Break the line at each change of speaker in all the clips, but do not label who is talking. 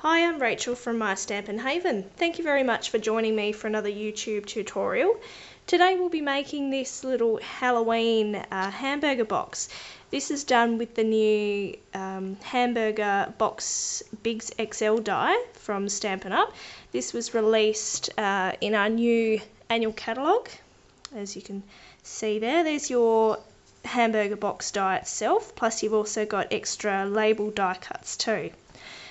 Hi, I'm Rachel from My Stampin' Haven. Thank you very much for joining me for another YouTube tutorial. Today we'll be making this little Halloween hamburger box. This is done with the new Hamburger Box Bigs XL die from Stampin' Up. This was released in our new annual catalogue. As you can see there's your hamburger box die itself, plus you've also got extra label die cuts too.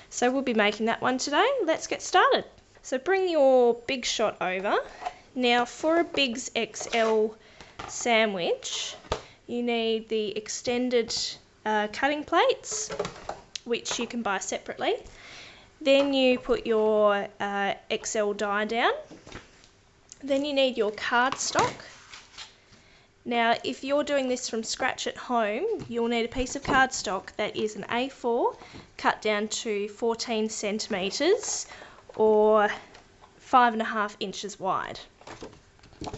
So we'll be making that one today. Let's get started. So bring your Big Shot over. Now for a Bigs XL sandwich, you need the extended cutting plates, which you can buy separately. Then you put your XL die down. Then you need your cardstock. Now, if you're doing this from scratch at home, you'll need a piece of cardstock that is an A4 cut down to 14 centimetres or 5.5 inches wide.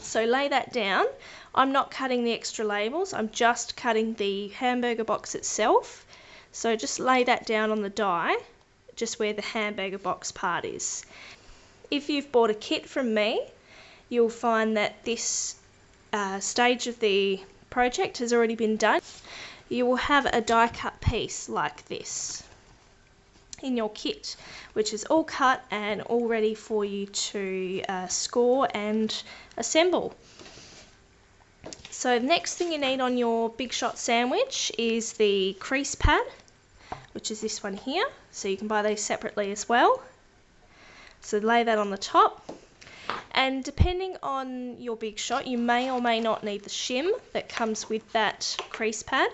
So lay that down. I'm not cutting the extra labels, I'm just cutting the hamburger box itself. So just lay that down on the die, just where the hamburger box part is. If you've bought a kit from me, you'll find that this stage of the project has already been done. You will have a die cut piece like this in your kit, which is all cut and all ready for you to score and assemble. So the next thing you need on your Big Shot sandwich is the crease pad, which is this one here. So you can buy these separately as well. So lay that on the top. And depending on your Big Shot, you may or may not need the shim that comes with that crease pad.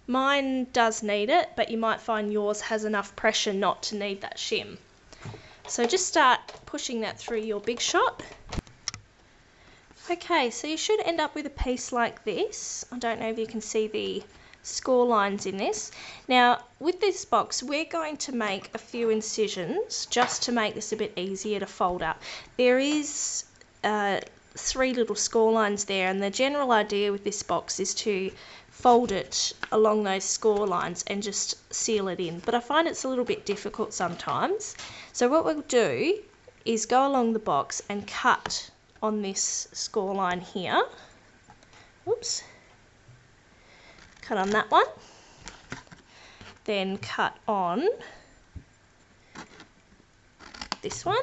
Mine does need it, but you might find yours has enough pressure not to need that shim. So just start pushing that through your Big Shot. Okay, so you should end up with a piece like this. I don't know if you can see the score lines in this. Now with this box we're going to make a few incisions just to make this a bit easier to fold up. There is 3 little score lines there, and the general idea with this box is to fold it along those score lines and just seal it in, but I find it's a little bit difficult sometimes. So what we'll do is go along the box and cut on this score line here. Oops. Cut on that one, then cut on this one,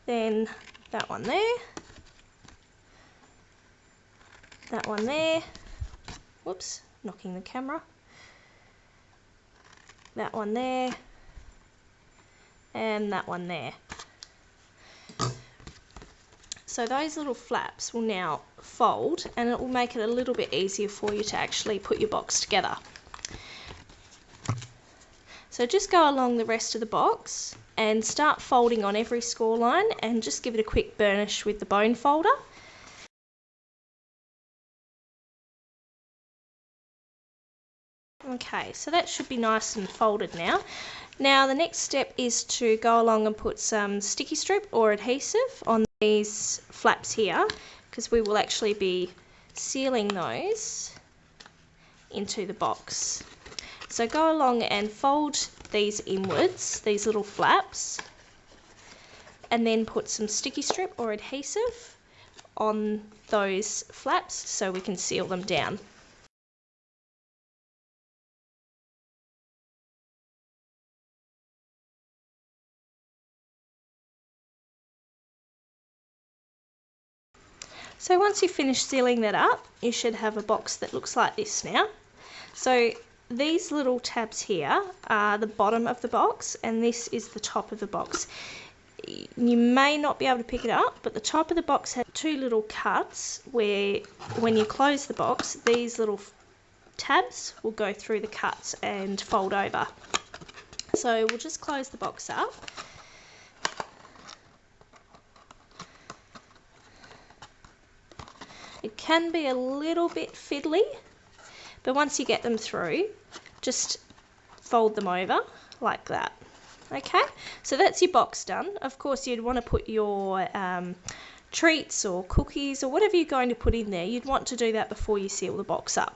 then that one there, that one there, whoops, knocking the camera, that one there, and that one there. So those little flaps will now fold, and it will make it a little bit easier for you to actually put your box together. So just go along the rest of the box and start folding on every score line, and just give it a quick burnish with the bone folder. Okay, so that should be nice and folded now. Now the next step is to go along and put some sticky strip or adhesive on these flaps here, because we will actually be sealing those into the box. So go along and fold these inwards, these little flaps, and then put some sticky strip or adhesive on those flaps so we can seal them down. So once you've finished sealing that up, you should have a box that looks like this now. So these little tabs here are the bottom of the box, and this is the top of the box. You may not be able to pick it up, but the top of the box has 2 little cuts where when you close the box, these little tabs will go through the cuts and fold over. So we'll just close the box up. It can be a little bit fiddly, but once you get them through, just fold them over like that. Okay, so that's your box done. Of course, you'd want to put your treats or cookies or whatever you're going to put in there. You'd want to do that before you seal the box up.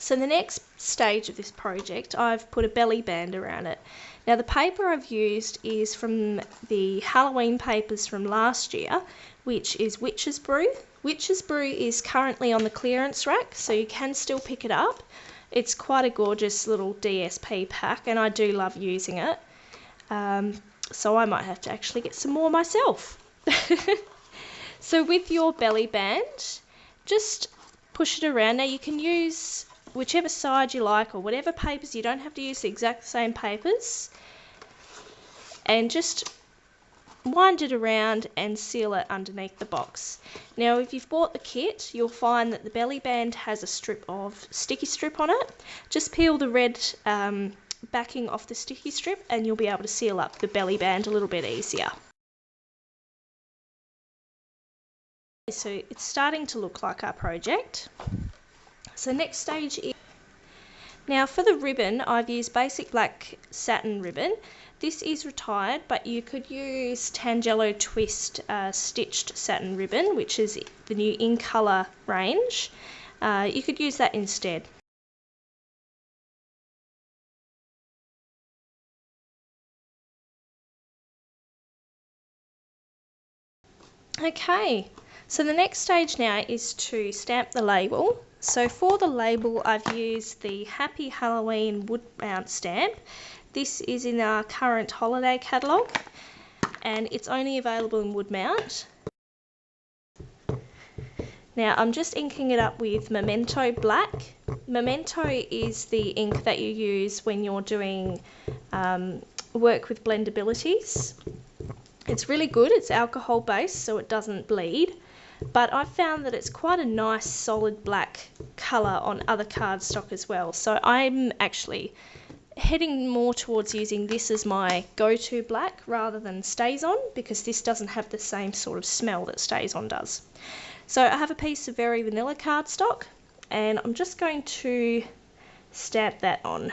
So the next stage of this project, I've put a belly band around it. Now the paper I've used is from the Halloween papers from last year, which is Witch's Brew. Witch's Brew is currently on the clearance rack, so you can still pick it up. It's quite a gorgeous little DSP pack, and I do love using it. So I might have to actually get some more myself. So with your belly band, just push it around. Now you can use whichever side you like or whatever papers. You don't have to use the exact same papers. And just wind it around and seal it underneath the box. Now if you've bought the kit, you'll find that the belly band has a strip of sticky strip on it. Just peel the red backing off the sticky strip and you'll be able to seal up the belly band a little bit easier. So it's starting to look like our project. So next stage is, now for the ribbon, I've used basic black satin ribbon. This is retired, but you could use Tangelo Twist stitched satin ribbon, which is the new In Colour range. You could use that instead. Okay, so the next stage now is to stamp the label. So for the label, I've used the Happy Halloween wood mount stamp. This is in our current holiday catalogue, and it's only available in wood mount. Now I'm just inking it up with Memento Black. Memento is the ink that you use when you're doing work with blendabilities. It's really good. It's alcohol based, so it doesn't bleed. But I've found that it's quite a nice solid black colour on other cardstock as well. So I'm actually heading more towards using this as my go-to black rather than StazOn, because this doesn't have the same sort of smell that StazOn does. So I have a piece of very vanilla cardstock and I'm just going to stamp that on.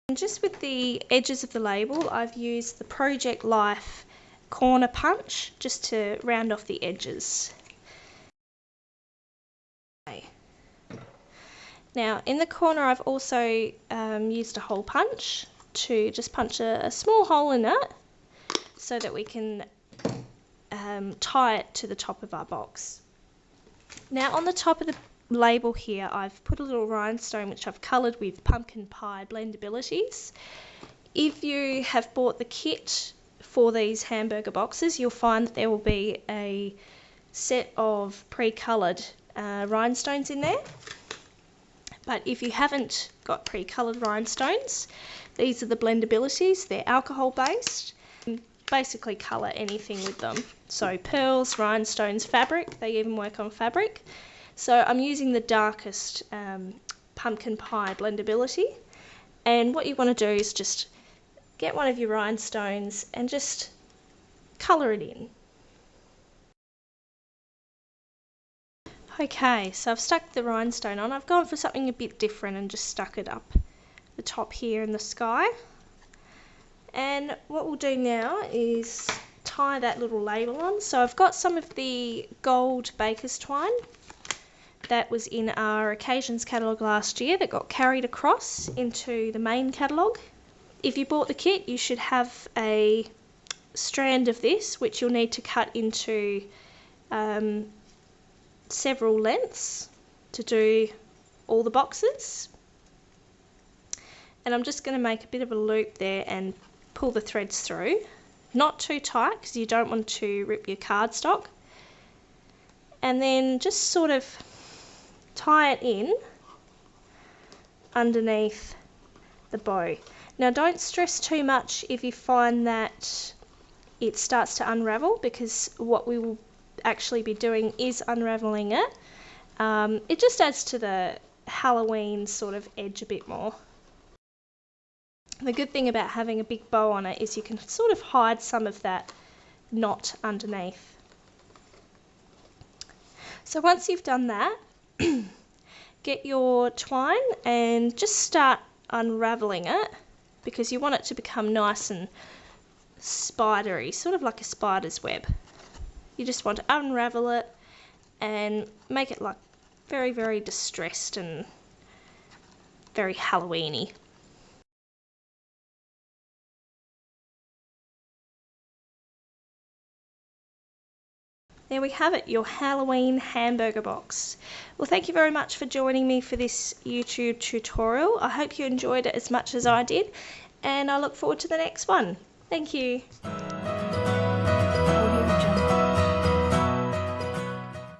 And just with the edges of the label, I've used the Project Life corner punch just to round off the edges. Okay. Now in the corner I've also used a hole punch to just punch a small hole in it so that we can tie it to the top of our box. Now on the top of the label here I've put a little rhinestone which I've coloured with pumpkin pie blendabilities. If you have bought the kit for these hamburger boxes, you'll find that there will be a set of pre-coloured rhinestones in there. But if you haven't got pre-coloured rhinestones, these are the blendabilities. They're alcohol based. Basically colour anything with them. So pearls, rhinestones, fabric, they even work on fabric. So I'm using the darkest pumpkin pie blendability. And what you want to do is just get one of your rhinestones and just colour it in. Okay, so I've stuck the rhinestone on. I've gone for something a bit different and just stuck it up the top here in the sky. And what we'll do now is tie that little label on. So I've got some of the gold baker's twine that was in our occasions catalogue last year that got carried across into the main catalogue. If you bought the kit, you should have a strand of this, which you'll need to cut into several lengths to do all the boxes. And I'm just going to make a bit of a loop there and pull the threads through. Not too tight because you don't want to rip your cardstock. And then just sort of tie it in underneath the bow. Now don't stress too much if you find that it starts to unravel, because what we will actually be doing is unraveling it. It just adds to the Halloween sort of edge a bit more. The good thing about having a big bow on it is you can sort of hide some of that knot underneath. So once you've done that, get your twine and just start unraveling it, because you want it to become nice and spidery, sort of like a spider's web. You just want to unravel it and make it like very, very distressed and very Halloween-y. There we have it, your Halloween hamburger box. Well, thank you very much for joining me for this YouTube tutorial. I hope you enjoyed it as much as I did, and I look forward to the next one. Thank you.